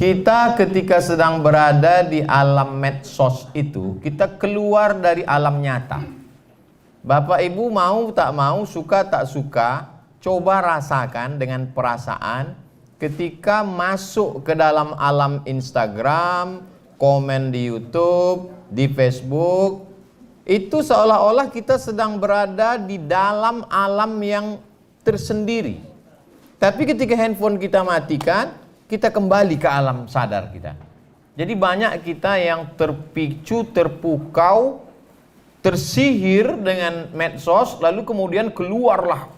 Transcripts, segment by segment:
Kita ketika sedang berada di alam medsos itu, kita keluar dari alam nyata. Bapak Ibu mau tak mau, suka tak suka, coba rasakan dengan perasaan ketika masuk ke dalam alam Instagram, komen di YouTube, di Facebook, itu seolah-olah kita sedang berada di dalam alam yang tersendiri. Tapi ketika handphone kita matikan, kita kembali ke alam sadar kita. Jadi banyak kita yang terpicu, terpukau, tersihir dengan medsos, lalu kemudian keluarlah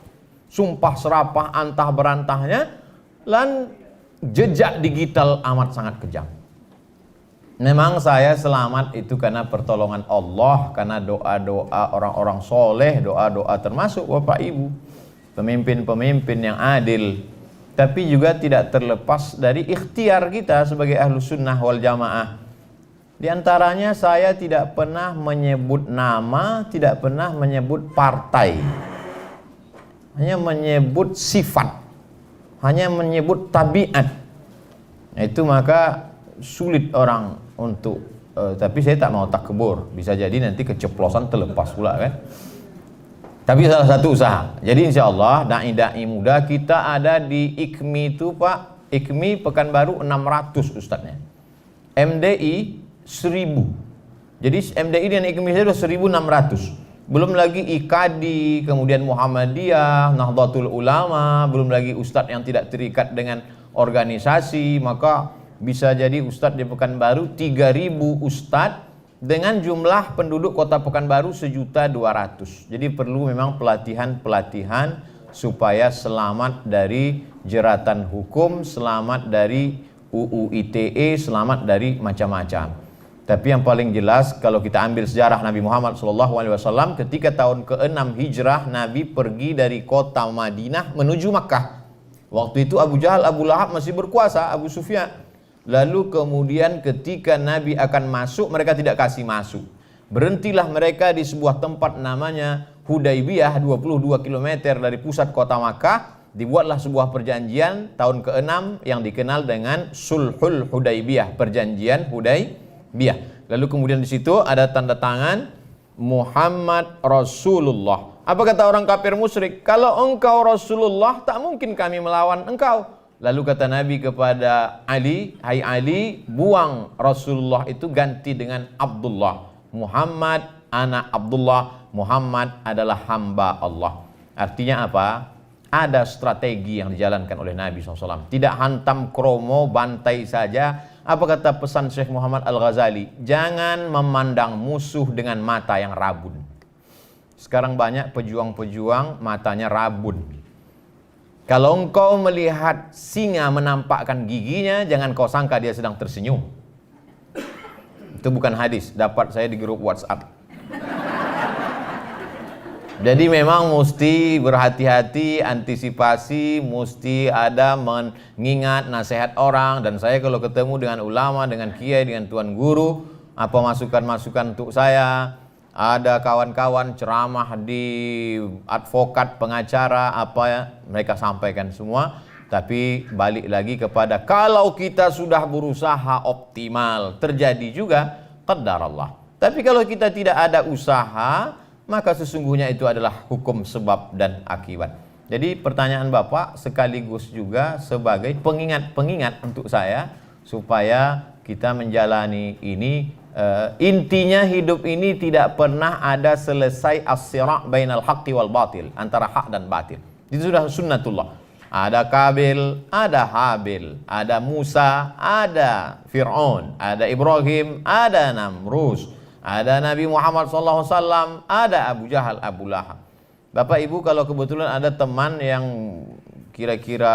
sumpah serapah antah berantahnya, dan jejak digital amat sangat kejam. Memang saya selamat itu karena pertolongan Allah, karena doa-doa orang-orang soleh, doa-doa termasuk Bapak Ibu, pemimpin-pemimpin yang adil. Tapi juga tidak terlepas dari ikhtiar kita sebagai ahlu sunnah wal jamaah. Di antaranya saya tidak pernah menyebut nama, tidak pernah menyebut partai, hanya menyebut sifat, hanya menyebut tabiat. Itu maka sulit orang untuk tapi saya tak mau takbur, bisa jadi nanti keceplosan terlepas pula kan. Tapi salah satu usaha. Jadi insya Allah dai-dai muda kita ada di IKMI itu Pak, IKMI Pekanbaru 600 ustadznya, MDI 1000. Jadi MDI dan IKMI saya sudah 1600. Belum lagi IKADI, kemudian Muhammadiyah, Nahdlatul Ulama, belum lagi ustadz yang tidak terikat dengan organisasi. Maka bisa jadi ustadz di Pekanbaru 3000 ustadz dengan jumlah penduduk kota Pekanbaru 1.200.000. Jadi perlu memang pelatihan-pelatihan supaya selamat dari jeratan hukum, selamat dari UU ITE, selamat dari macam-macam. Tapi yang paling jelas kalau kita ambil sejarah Nabi Muhammad SAW, ketika tahun ke-6 Hijrah Nabi pergi dari kota Madinah menuju Makkah. Waktu itu Abu Jahal, Abu Lahab masih berkuasa, Abu Sufyan. Lalu kemudian ketika Nabi akan masuk, mereka tidak kasih masuk. Berhentilah mereka di sebuah tempat namanya Hudaybiyah, 22 km dari pusat kota Makkah. Dibuatlah sebuah perjanjian tahun ke-6 yang dikenal dengan Sulhul Hudaybiyah, perjanjian Hudaybiyah. Lalu kemudian di situ ada tanda tangan Muhammad Rasulullah. Apa kata orang kafir musyrik? Kalau engkau Rasulullah, tak mungkin kami melawan engkau. Lalu kata Nabi kepada Ali, hai Ali, buang Rasulullah itu, ganti dengan Abdullah. Muhammad anak Abdullah, Muhammad adalah hamba Allah. Artinya apa? Ada strategi yang dijalankan oleh Nabi SAW. Tidak hantam kromo, bantai saja. Apa kata pesan Syekh Muhammad Al-Ghazali? Jangan memandang musuh dengan mata yang rabun. Sekarang banyak pejuang-pejuang matanya rabun. Kalau engkau melihat singa menampakkan giginya, jangan kau sangka dia sedang tersenyum. Itu bukan hadis, dapat saya di grup WhatsApp. Jadi memang mesti berhati-hati, antisipasi, mesti ada mengingat nasihat orang. Dan saya kalau ketemu dengan ulama, dengan kiai, dengan tuan guru, apa masukan-masukan untuk saya? Ada kawan-kawan ceramah di advokat, pengacara, apa ya, mereka sampaikan semua. Tapi balik lagi kepada kalau kita sudah berusaha optimal, terjadi juga qadar Allah. Tapi kalau kita tidak ada usaha, maka sesungguhnya itu adalah hukum sebab dan akibat. Jadi pertanyaan Bapak sekaligus juga sebagai pengingat-pengingat untuk saya, supaya kita menjalani ini. Intinya hidup ini tidak pernah ada selesai as-sira' bainal haqqi wal batil, antara hak dan batil. Itu sudah sunnatullah. Ada Kabil, ada Habil, ada Musa, ada Fir'aun, ada Ibrahim, ada Namrus, ada Nabi Muhammad SAW, ada Abu Jahal, Abu Lahab. Bapak Ibu, kalau kebetulan ada teman yang kira-kira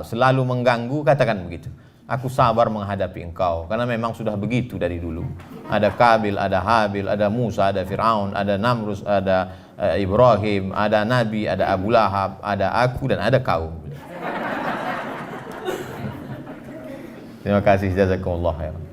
selalu mengganggu, katakan begitu. Aku sabar menghadapi engkau, karena memang sudah begitu dari dulu. Ada Kabil, ada Habil, ada Musa, ada Fir'aun, ada Namrus, ada Ibrahim, ada Nabi, ada Abu Lahab, ada aku, dan ada kau. Terima kasih, jazakumullah khairan.